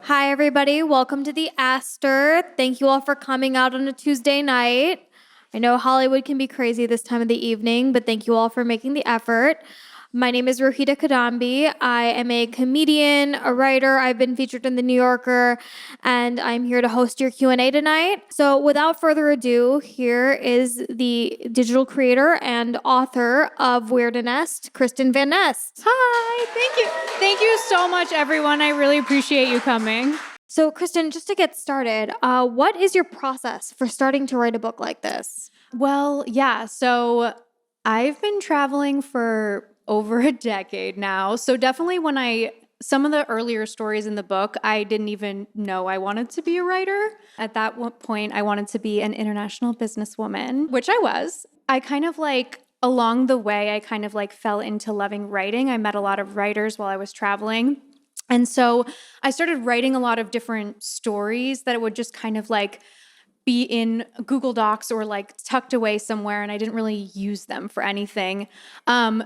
Hi, everybody. Welcome to the Astor. Thank you all for coming out on a Tuesday night. I know Hollywood can be crazy this time of the evening, but thank you all for making the effort. My name is Rohita Kadambi. I am a comedian, a writer. I've been featured in The New Yorker, and I'm here to host your Q&A tonight. So without further ado, here is the digital creator and author of Weird and Nest, Kristen Van Nest. Hi, thank you. Thank you so much, everyone. I really appreciate you coming. So, Kristen, just to get started, what is your process for starting to write a book like this? Well, yeah, so I've been traveling for over a decade now. So definitely some of the earlier stories in the book, I didn't even know I wanted to be a writer. At that point, I wanted to be an international businesswoman, which I was. Along the way, I fell into loving writing. I met a lot of writers while I was traveling. And so I started writing a lot of different stories that would just be in Google Docs or tucked away somewhere, and I didn't really use them for anything.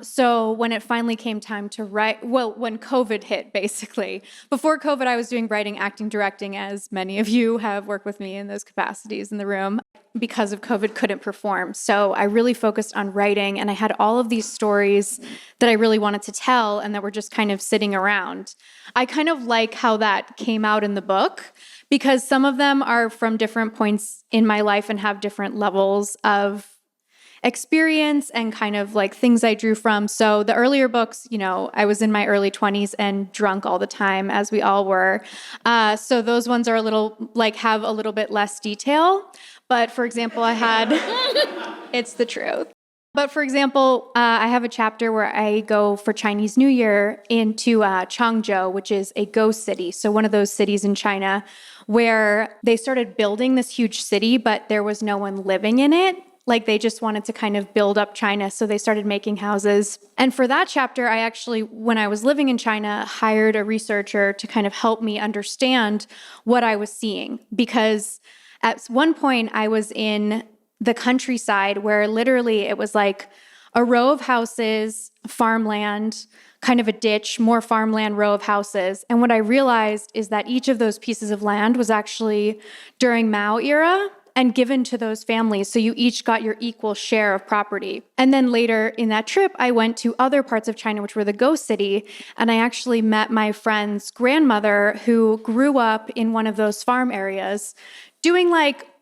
So when it finally came time to write, when COVID hit, basically. Before COVID, I was doing writing, acting, directing, as many of you have worked with me in those capacities in the room. Because of COVID, couldn't perform. So I really focused on writing, and I had all of these stories that I really wanted to tell and that were just kind of sitting around. I kind of like how that came out in the book, because some of them are from different points in my life and have different levels of experience and things I drew from. So the earlier books, I was in my early 20s and drunk all the time, as we all were. So those ones are have a little bit less detail. But for example, it's the truth. But for example, I have a chapter where I go for Chinese New Year into Changzhou, which is a ghost city. So one of those cities in China where they started building this huge city, but there was no one living in it. They just wanted to kind of build up China. So they started making houses. And for that chapter, I actually, when I was living in China, hired a researcher to kind of help me understand what I was seeing. Because at one point I was in the countryside where literally it was like a row of houses, farmland, kind of a ditch, more farmland, row of houses. And what I realized is that each of those pieces of land was actually during Mao era and given to those families. So you each got your equal share of property. And then later in that trip, I went to other parts of China, which were the ghost city. And I actually met my friend's grandmother who grew up in one of those farm areas doing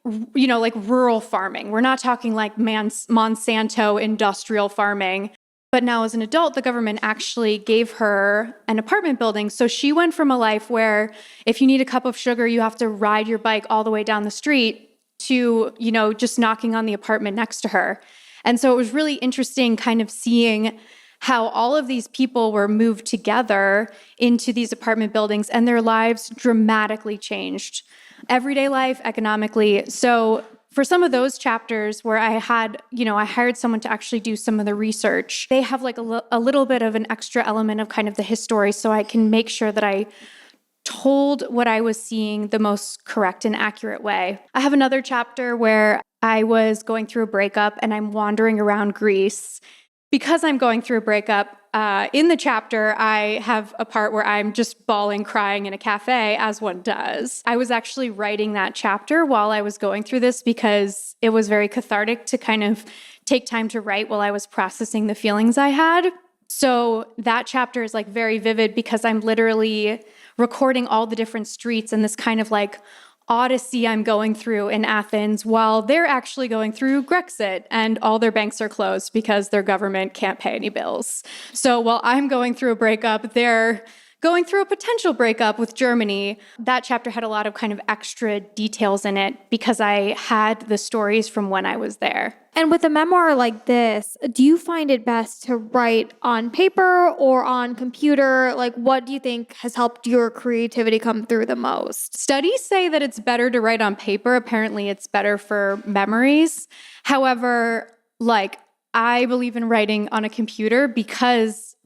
rural farming. We're not talking Monsanto industrial farming. But now as an adult, the government actually gave her an apartment building. So she went from a life where if you need a cup of sugar, you have to ride your bike all the way down the street to, just knocking on the apartment next to her. And so it was really interesting kind of seeing how all of these people were moved together into these apartment buildings and their lives dramatically changed. Everyday life, economically. So for some of those chapters where I hired someone to actually do some of the research, they have a little bit of an extra element of kind of the history, so I can make sure that I told what I was seeing the most correct and accurate way. I have another chapter where I was going through a breakup and I'm wandering around Greece. Because I'm going through a breakup, in the chapter, I have a part where I'm just bawling, crying in a cafe, as one does. I was actually writing that chapter while I was going through this because it was very cathartic to kind of take time to write while I was processing the feelings I had. So that chapter is very vivid because I'm literally recording all the different streets and this kind of odyssey I'm going through in Athens while they're actually going through Grexit and all their banks are closed because their government can't pay any bills. So while I'm going through a breakup, they're going through a potential breakup with Germany. That chapter had a lot of kind of extra details in it because I had the stories from when I was there. And with a memoir like this, do you find it best to write on paper or on computer? What do you think has helped your creativity come through the most? Studies say that it's better to write on paper. Apparently, it's better for memories. However, I believe in writing on a computer because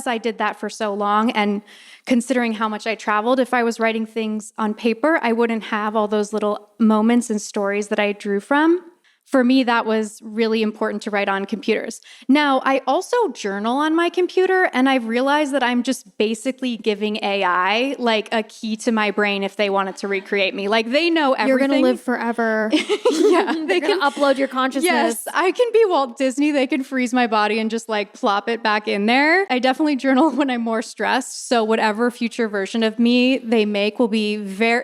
I did that for so long, and considering how much I traveled, if I was writing things on paper, I wouldn't have all those little moments and stories that I drew from. for me, that was really important to write on computers. Now, I also journal on my computer, and I've realized that I'm just basically giving AI like a key to my brain if they wanted to recreate me. Like they know everything. You're going to live forever. Yeah. They can upload your consciousness. Yes, I can be Walt Disney. They can freeze my body and just like plop it back in there. I definitely journal when I'm more stressed. So whatever future version of me they make will be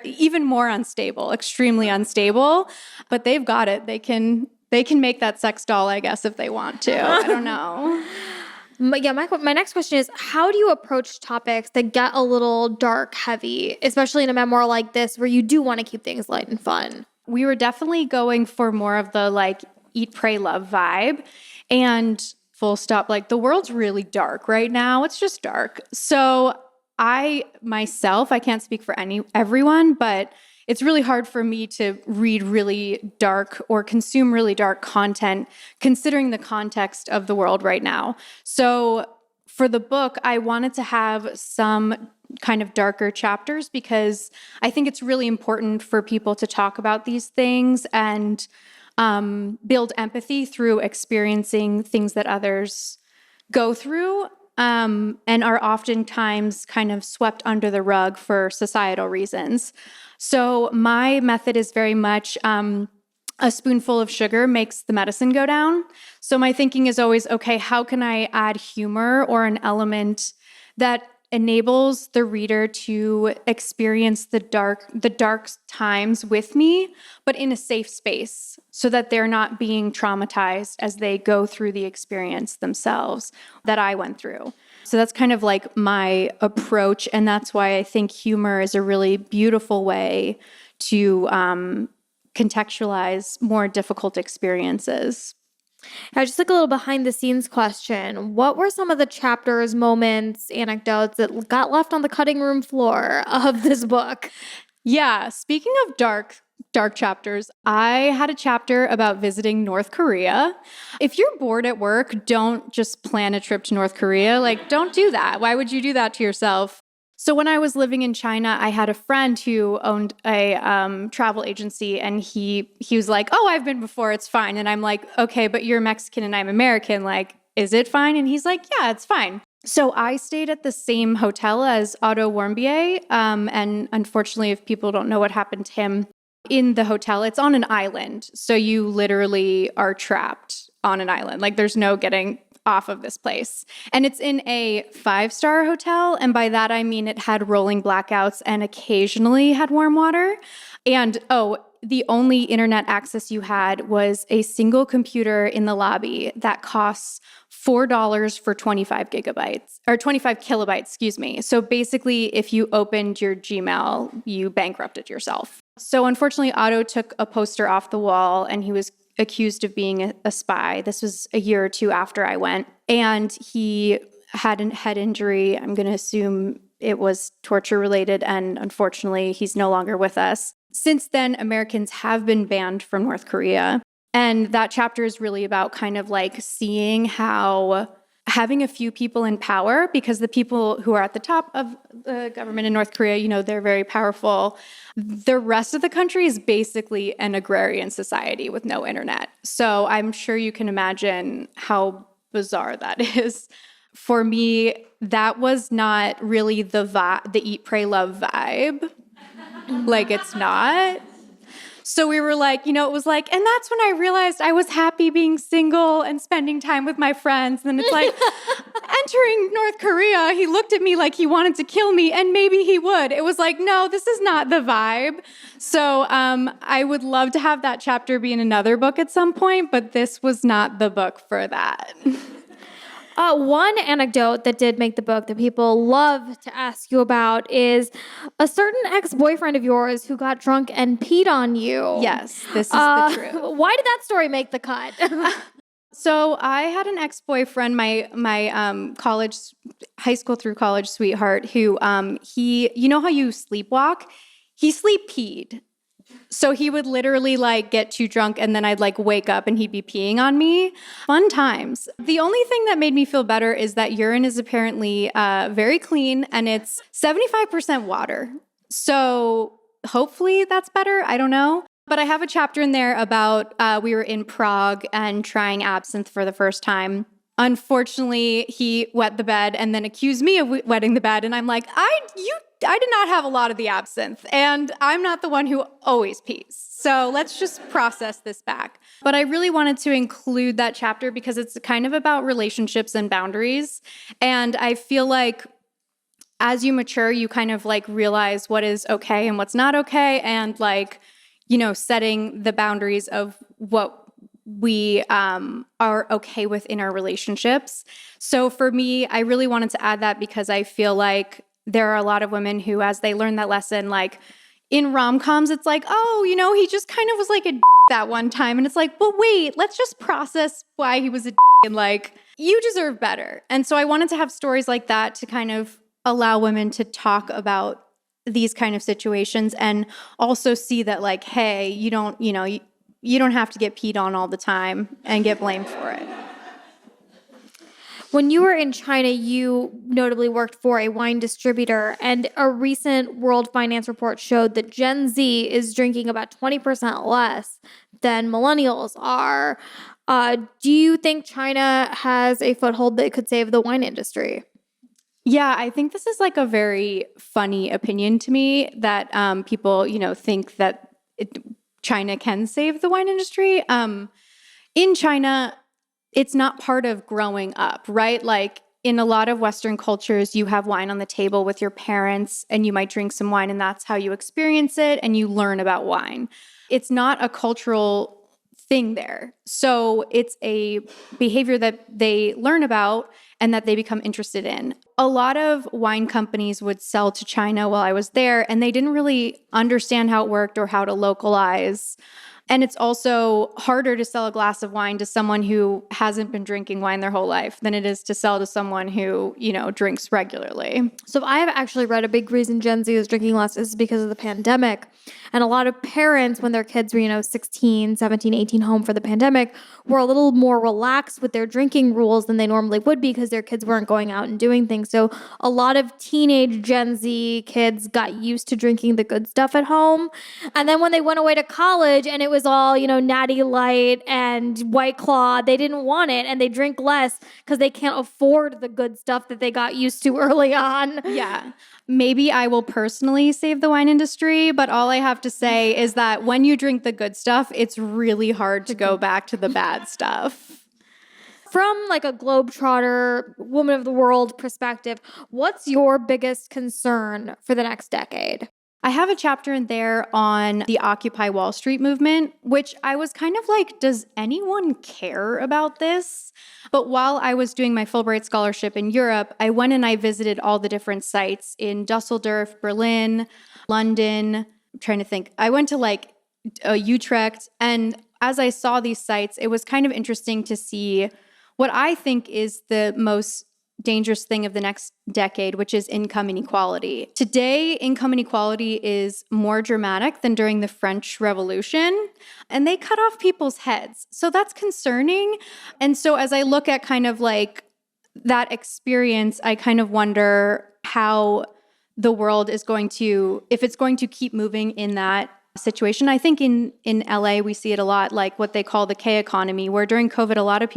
even more unstable, extremely unstable. But they've got it. They can make that sex doll, I guess, if they want to. I don't know. Yeah, my next question is, how do you approach topics that get a little dark, heavy, especially in a memoir like this where you do want to keep things light and fun? We were definitely going for more of the like eat, pray, love vibe. And full stop, like the world's really dark right now. It's just dark. So I can't speak for everyone, but it's really hard for me to read really dark or consume really dark content considering the context of the world right now. So for the book, I wanted to have some kind of darker chapters because I think it's really important for people to talk about these things and build empathy through experiencing things that others go through and are oftentimes kind of swept under the rug for societal reasons. So my method is very much a spoonful of sugar makes the medicine go down. So my thinking is always, okay, how can I add humor or an element that enables the reader to experience the dark times with me, but in a safe space so that they're not being traumatized as they go through the experience themselves that I went through. So that's kind of like my approach. And that's why I think humor is a really beautiful way to contextualize more difficult experiences. Now, just like a little behind the scenes question. What were some of the chapters, moments, anecdotes that got left on the cutting room floor of this book? Yeah, speaking of dark chapters, I had a chapter about visiting North Korea. If you're bored at work, don't just plan a trip to North Korea. Like, don't do that. Why would you do that to yourself? So when I was living in China, I had a friend who owned a travel agency, and he was like, "Oh, I've been before. It's fine." And I'm like, "Okay, but you're Mexican and I'm American. Like, is it fine?" And he's like, "Yeah, it's fine." So I stayed at the same hotel as Otto Warmbier, and unfortunately, if people don't know what happened to him in the hotel, it's on an island. So you literally are trapped on an island. Like, there's no getting off of this place. And it's in a 5-star hotel. And by that, I mean it had rolling blackouts and occasionally had warm water. And the only internet access you had was a single computer in the lobby that costs $4 for 25 gigabytes or 25 kilobytes, excuse me. So basically, if you opened your Gmail, you bankrupted yourself. So unfortunately, Otto took a poster off the wall and he was accused of being a spy. This was a year or two after I went. And he had a head injury. I'm going to assume it was torture related. And unfortunately, he's no longer with us. Since then, Americans have been banned from North Korea. And that chapter is really about kind of like seeing how having a few people in power, because the people who are at the top of the government in North Korea, they're very powerful. The rest of the country is basically an agrarian society with no internet. So I'm sure you can imagine how bizarre that is. For me, that was not really the eat, pray, love vibe. Like, it's not. So we were like, it was like, and that's when I realized I was happy being single and spending time with my friends. And it's like, entering North Korea, he looked at me like he wanted to kill me, and maybe he would. It was like, no, this is not the vibe. So I would love to have that chapter be in another book at some point, but this was not the book for that. One anecdote that did make the book that people love to ask you about is a certain ex-boyfriend of yours who got drunk and peed on you. Yes, this is the truth. Why did that story make the cut? So I had an ex-boyfriend, my high school through college sweetheart, who he, how you sleepwalk? He sleep peed. So he would literally like get too drunk and then I'd like wake up and he'd be peeing on me. Fun times. The only thing that made me feel better is that urine is apparently very clean and it's 75% water. So hopefully that's better. I don't know. But I have a chapter in there about we were in Prague and trying absinthe for the first time. Unfortunately, he wet the bed and then accused me of wetting the bed. And I'm like, I did not have a lot of the absinthe. And I'm not the one who always pees. So let's just process this back. But I really wanted to include that chapter because it's kind of about relationships and boundaries. And I feel like as you mature, you kind of like realize what is okay and what's not okay. And like, setting the boundaries of what we are okay with in our relationships. So for me, I really wanted to add that because I feel like there are a lot of women who, as they learn that lesson, like in rom-coms, it's like, oh, he just kind of was like a that one time. And it's like, but wait, let's just process why he was a and like, you deserve better. And so I wanted to have stories like that to kind of allow women to talk about these kind of situations and also see that like, hey, you don't have to get peed on all the time and get blamed for it. When you were in China, you notably worked for a wine distributor, and a recent World Finance report showed that Gen Z is drinking about 20% less than millennials are. Do you think China has a foothold that could save the wine industry? Yeah, I think this is like a very funny opinion to me that people, think that China can save the wine industry. In China, it's not part of growing up, right? Like in a lot of Western cultures, you have wine on the table with your parents and you might drink some wine and that's how you experience it and you learn about wine. It's not a cultural thing there. So it's a behavior that they learn about and that they become interested in. A lot of wine companies would sell to China while I was there, and they didn't really understand how it worked or how to localize. And it's also harder to sell a glass of wine to someone who hasn't been drinking wine their whole life than it is to sell to someone who, drinks regularly. So I have actually read a big reason Gen Z is drinking less is because of the pandemic. And a lot of parents, when their kids were, 16, 17, 18 home for the pandemic, were a little more relaxed with their drinking rules than they normally would be because their kids weren't going out and doing things. So a lot of teenage Gen Z kids got used to drinking the good stuff at home. And then when they went away to college and it was all, Natty Light and White Claw, they didn't want it and they drink less because they can't afford the good stuff that they got used to early on. Yeah. Maybe I will personally save the wine industry, but all I have to say is that when you drink the good stuff, it's really hard to go back to the bad stuff. From like a globetrotter, woman of the world perspective, what's your biggest concern for the next decade? I have a chapter in there on the Occupy Wall Street movement, which I was kind of like, does anyone care about this? But while I was doing my Fulbright scholarship in Europe, I went and I visited all the different sites in Dusseldorf, Berlin, London. I'm trying to think. I went to like Utrecht. And as I saw these sites, it was kind of interesting to see what I think is the most dangerous thing of the next decade, which is income inequality. Today, income inequality is more dramatic than during the French Revolution, and they cut off people's heads. So that's concerning. And so as I look at kind of like that experience, I kind of wonder how the world is going to, if it's going to keep moving in that situation. I think in LA, we see it a lot, like what they call the K economy, where during COVID, a lot of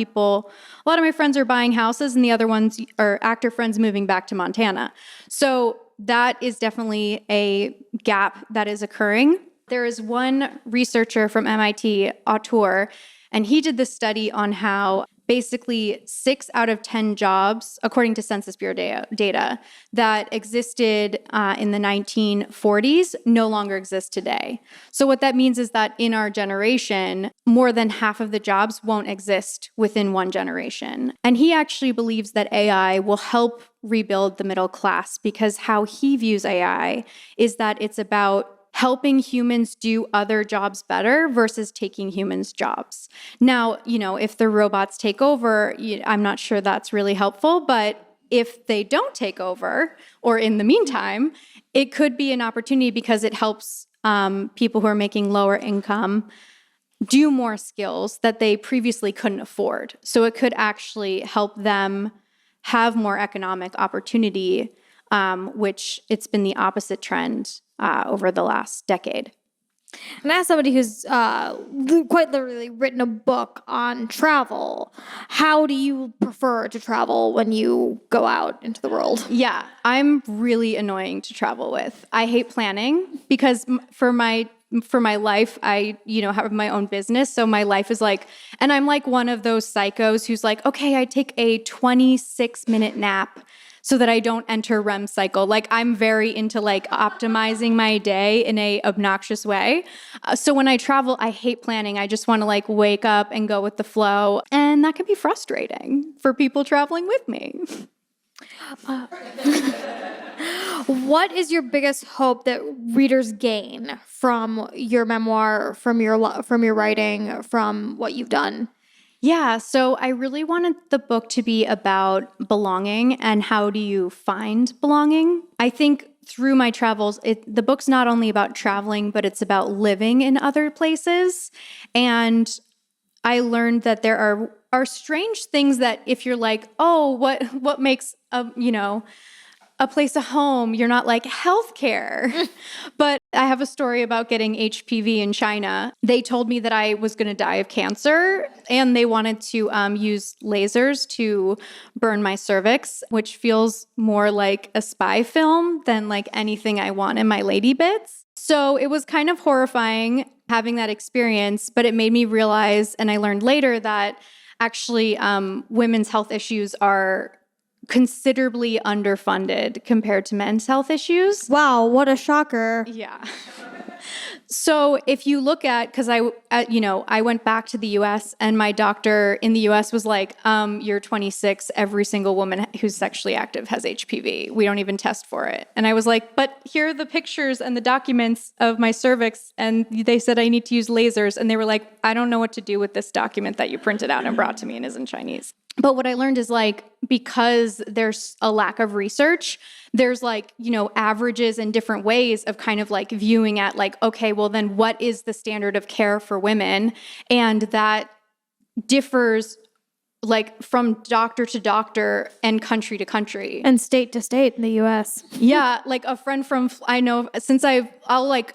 my friends are buying houses and the other ones are actor friends moving back to Montana. So that is definitely a gap that is occurring. There is one researcher from MIT, Astor, and he did this study on how basically 6 out of 10 jobs, according to Census Bureau data, that existed in the 1940s no longer exist today. So what that means is that in our generation, more than half of the jobs won't exist within one generation. And he actually believes that AI will help rebuild the middle class because how he views AI is that it's about helping humans do other jobs better versus taking humans' jobs. Now, if the robots take over, I'm not sure that's really helpful, but if they don't take over, or in the meantime, it could be an opportunity because it helps people who are making lower income do more skills that they previously couldn't afford. So it could actually help them have more economic opportunity, which it's been the opposite trend over the last decade. And as somebody who's quite literally written a book on travel, how do you prefer to travel when you go out into the world? Yeah, I'm really annoying to travel with. I hate planning because for my life, I, have my own business. So my life is like, and I'm like one of those psychos who's like, okay, I take a 26-minute nap so that I don't enter REM cycle. Like I'm very into like optimizing my day in a obnoxious way. So when I travel, I hate planning. I just want to like wake up and go with the flow. And that can be frustrating for people traveling with me. What is your biggest hope that readers gain from your memoir, from your writing, from what you've done? Yeah, so I really wanted the book to be about belonging and how do you find belonging. I think through my travels, the book's not only about traveling, but it's about living in other places. And I learned that there are strange things that if you're like, oh, what makes a place of home, you're not like healthcare. But I have a story about getting HPV in China. They told me that I was going to die of cancer, and they wanted to use lasers to burn my cervix, which feels more like a spy film than like anything I want in my lady bits. So it was kind of horrifying having that experience, but it made me realize, and I learned later that actually women's health issues are considerably underfunded compared to men's health issues. Wow, what a shocker. Yeah. So if you look at, because I went back to the U.S. and my doctor in the U.S. was like, you're 26, every single woman who's sexually active has HPV. We don't even test for it. And I was like, but here are the pictures and the documents of my cervix. And they said I need to use lasers. And they were like, I don't know what to do with this document that you printed out and brought to me and is in Chinese. But what I learned is like, because there's a lack of research, there's like, averages and different ways of kind of like viewing at like, okay, well then what is the standard of care for women? And that differs like from doctor to doctor and country to country. And state to state in the US. Yeah, like a friend I know, since I'll like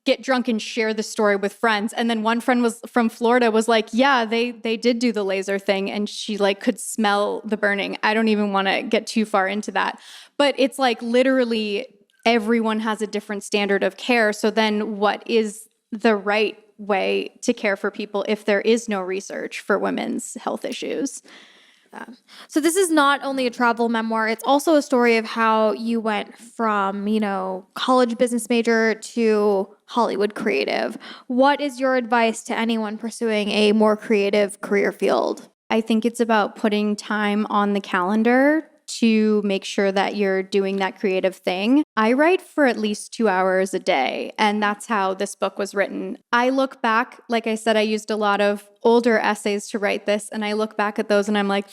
get drunk and share the story with friends. And then one friend was from Florida was like, yeah, they did do the laser thing and she like could smell the burning. I don't even want to get too far into that. But it's like literally everyone has a different standard of care. So then what is the right way to care for people if there is no research for women's health issues? So this is not only a travel memoir, it's also a story of how you went from, college business major to Hollywood creative. What is your advice to anyone pursuing a more creative career field? I think it's about putting time on the calendar to make sure that you're doing that creative thing. I write for at least 2 hours a day, and that's how this book was written. I look back, like I said, I used a lot of older essays to write this, and I look back at those and I'm like,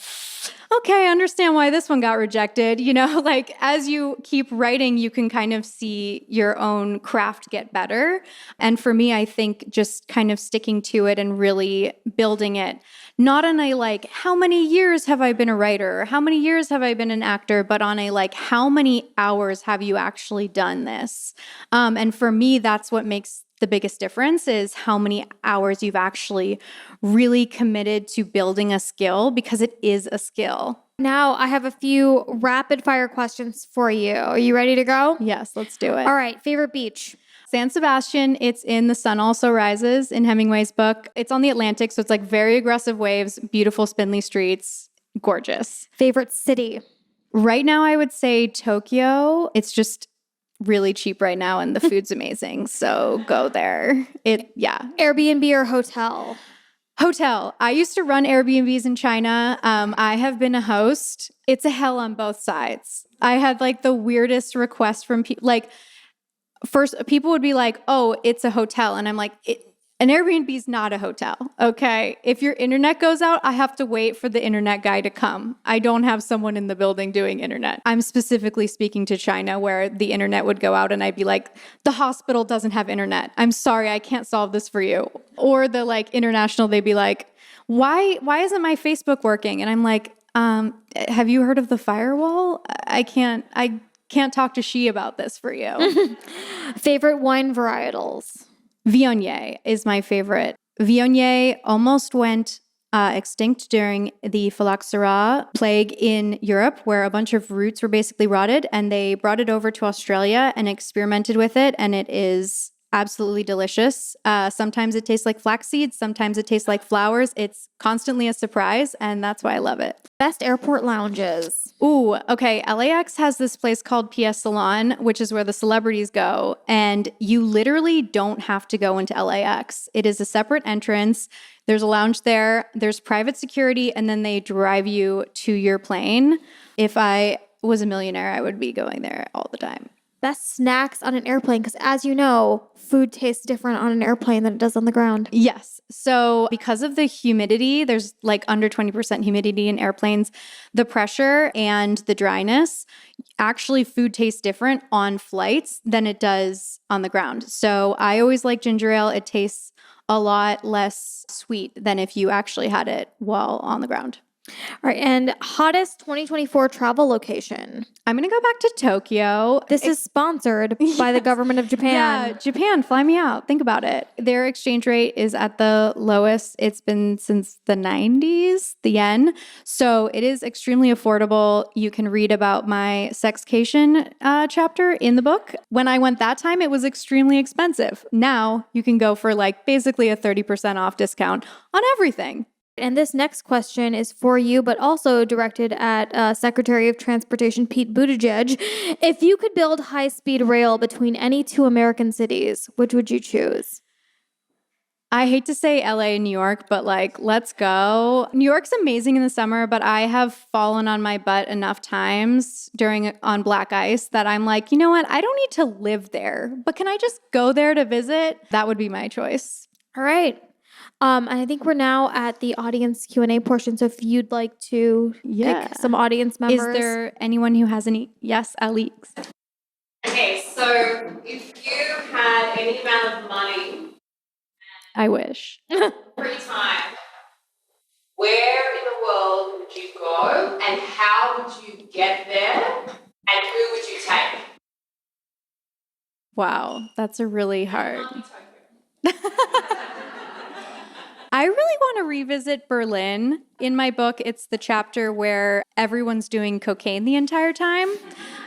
okay, I understand why this one got rejected. Like as you keep writing, you can kind of see your own craft get better. And for me, I think just kind of sticking to it and really building it, not on a like, how many years have I been a writer? Or how many years have I been an actor? But on a like, how many hours have you actually done this? And for me, that's what makes the biggest difference is how many hours you've actually really committed to building a skill, because it is a skill. Now I have a few rapid fire questions for you. Are you ready to go? Yes, let's do it. All right, favorite beach? San Sebastian, it's in The Sun Also Rises in Hemingway's book. It's on the Atlantic, so it's like very aggressive waves, beautiful spindly streets, gorgeous. Favorite city? Right now, I would say Tokyo. It's just really cheap right now and the food's amazing. So go there. Airbnb or hotel? Hotel. I used to run Airbnbs in China. I have been a host. It's a hell on both sides. I had like the weirdest requests from people. Like first people would be like, oh, it's a hotel. And I'm like, an Airbnb is not a hotel. Okay. If your internet goes out, I have to wait for the internet guy to come. I don't have someone in the building doing internet. I'm specifically speaking to China where the internet would go out and I'd be like, the hospital doesn't have internet. I'm sorry, I can't solve this for you. Or the like international, they'd be like, why isn't my Facebook working? And I'm like, have you heard of the firewall? I can't talk to Xi about this for you. Favorite wine varietals? Viognier is my favorite. Viognier almost went extinct during the phylloxera plague in Europe, where a bunch of roots were basically rotted, and they brought it over to Australia and experimented with it, and it is absolutely delicious. Sometimes it tastes like flax seeds, sometimes it tastes like flowers. It's constantly a surprise, and that's why I love it. Best airport lounges. Ooh, okay. LAX has this place called PS Salon, which is where the celebrities go. And you literally don't have to go into LAX. It is a separate entrance. There's a lounge there. There's private security, and then they drive you to your plane. If I was a millionaire, I would be going there all the time. Best snacks on an airplane, because as you know, food tastes different on an airplane than it does on the ground. Yes. So because of the humidity, there's like under 20% humidity in airplanes, the pressure and the dryness, actually food tastes different on flights than it does on the ground. So I always like ginger ale. It tastes a lot less sweet than if you actually had it while on the ground. All right, and hottest 2024 travel location. I'm going to go back to Tokyo. This is sponsored by the government of Japan. Yeah, Japan, fly me out. Think about it. Their exchange rate is at the lowest it's been since the 90s, the yen. So it is extremely affordable. You can read about my sexcation chapter in the book. When I went that time, it was extremely expensive. Now you can go for like basically a 30% off discount on everything. And this next question is for you, but also directed at Secretary of Transportation Pete Buttigieg. If you could build high-speed rail between any two American cities, which would you choose? I hate to say LA and New York, but like, let's go. New York's amazing in the summer, but I have fallen on my butt enough times on black ice that I'm like, you know what? I don't need to live there, but can I just go there to visit? That would be my choice. All right. And I think we're now at the audience Q&A portion. So if you'd like to pick some audience members. Is there anyone who has any? Yes, Alex. Okay, so if you had any amount of money, I wish. free time, where in the world would you go and how would you get there and who would you take? Wow, that's a really hard. I really want to revisit Berlin. In my book, it's the chapter where everyone's doing cocaine the entire time.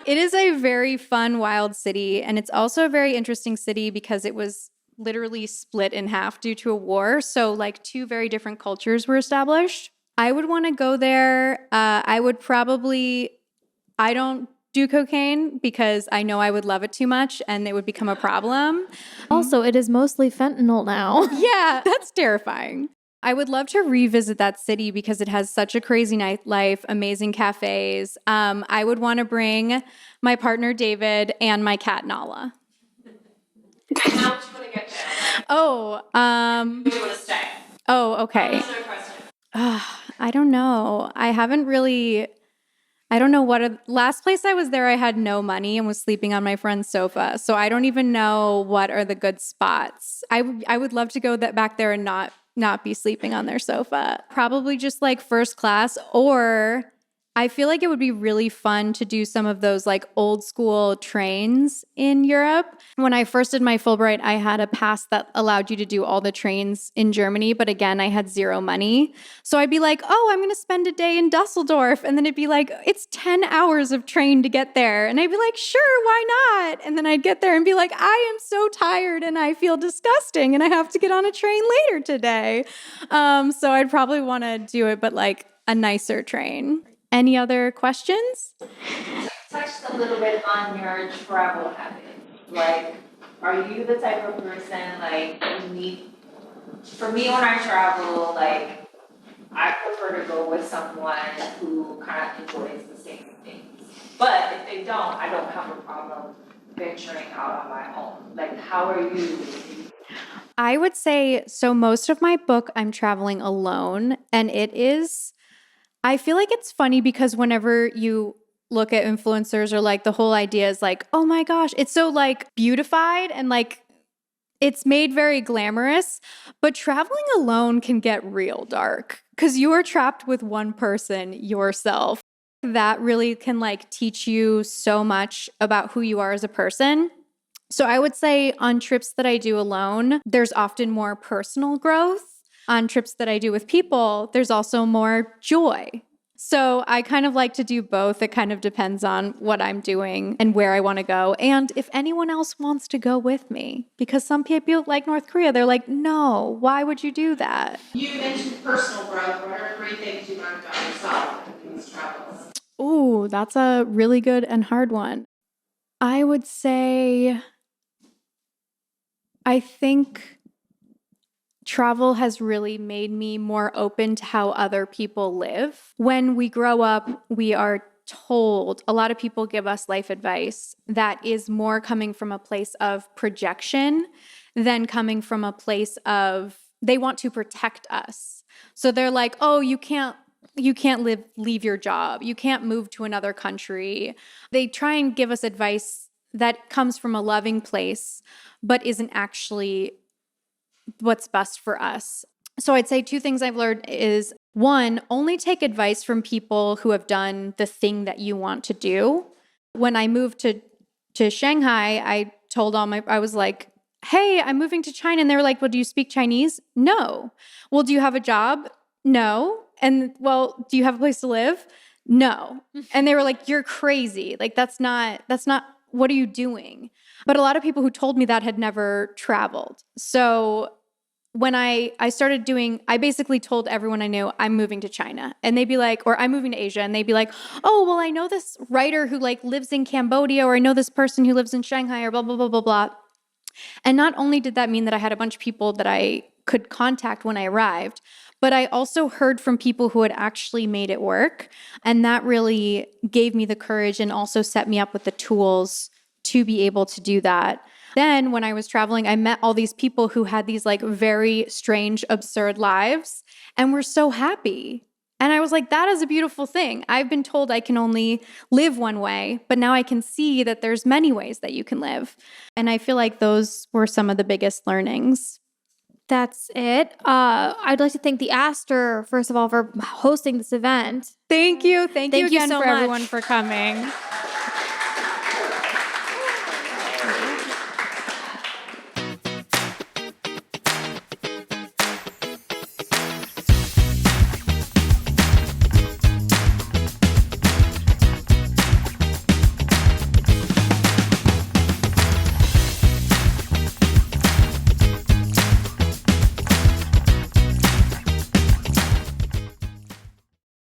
It is a very fun, wild city, and it's also a very interesting city because it was literally split in half due to a war. So like two very different cultures were established. I would want to go there. I don't do cocaine because I know I would love it too much and it would become a problem. Also, it is mostly fentanyl now. Yeah, that's terrifying. I would love to revisit that city because it has such a crazy nightlife, amazing cafes. I would want to bring my partner David and my cat Nala. How would you want to get there? Oh, Where do you want to stay? Oh, okay. There's no question. I don't know. I don't know last place I was there, I had no money and was sleeping on my friend's sofa. So I don't even know what are the good spots. I would love to go back there and not be sleeping on their sofa. Probably just like first class, or I feel like it would be really fun to do some of those like old school trains in Europe. When I first did my Fulbright, I had a pass that allowed you to do all the trains in Germany. But again, I had zero money. So I'd be like, oh, I'm going to spend a day in Dusseldorf. And then it'd be like, it's 10 hours of train to get there. And I'd be like, sure, why not? And then I'd get there and be like, I am so tired and I feel disgusting and I have to get on a train later today. So I'd probably want to do it, but like a nicer train. Any other questions? Touched a little bit on your travel habits. Like, are you the type of person, like, for me when I travel, like, I prefer to go with someone who kind of enjoys the same things. But if they don't, I don't have a problem venturing out on my own. Like, how are you? I would say, so most of my book, I'm traveling alone, and I feel like it's funny because whenever you look at influencers or like the whole idea is like, oh my gosh, it's so like beautified and like it's made very glamorous, but traveling alone can get real dark because you are trapped with one person, yourself. That really can like teach you so much about who you are as a person. So I would say on trips that I do alone, there's often more personal growth. On trips that I do with people, there's also more joy. So I kind of like to do both. It kind of depends on what I'm doing and where I want to go. And if anyone else wants to go with me, because some people like North Korea, they're like, no, why would you do that? You mentioned personal growth. What are 3 things you learned about yourself in these travels? Ooh, that's a really good and hard one. I would say, I think travel has really made me more open to how other people live. When we grow up, we are told, a lot of people give us life advice that is more coming from a place of projection than coming from a place of they want to protect us. So they're like, "Oh, you can't leave your job. You can't move to another country." They try and give us advice that comes from a loving place but isn't actually what's best for us. So I'd say 2 things I've learned is, one, only take advice from people who have done the thing that you want to do. When I moved to Shanghai, I was like, "Hey, I'm moving to China." And they were like, "Well, do you speak Chinese?" "No." "Well, do you have a job?" "No." "And well, do you have a place to live?" "No." And they were like, "You're crazy. Like that's not what are you doing?" But a lot of people who told me that had never traveled. So when I started doing, I basically told everyone I knew I'm moving to China, and they'd be like, or I'm moving to Asia, and they'd be like, "Oh, well, I know this writer who like lives in Cambodia, or I know this person who lives in Shanghai, or blah, blah, blah, blah, blah." And not only did that mean that I had a bunch of people that I could contact when I arrived, but I also heard from people who had actually made it work. And that really gave me the courage and also set me up with the tools to be able to do that. Then when I was traveling, I met all these people who had these like very strange, absurd lives and were so happy. And I was like, that is a beautiful thing. I've been told I can only live one way, but now I can see that there's many ways that you can live. And I feel like those were some of the biggest learnings. That's it. I'd like to thank the Astor, first of all, for hosting this event. Thank you. Thank you Thank you again so for much. everyone for coming.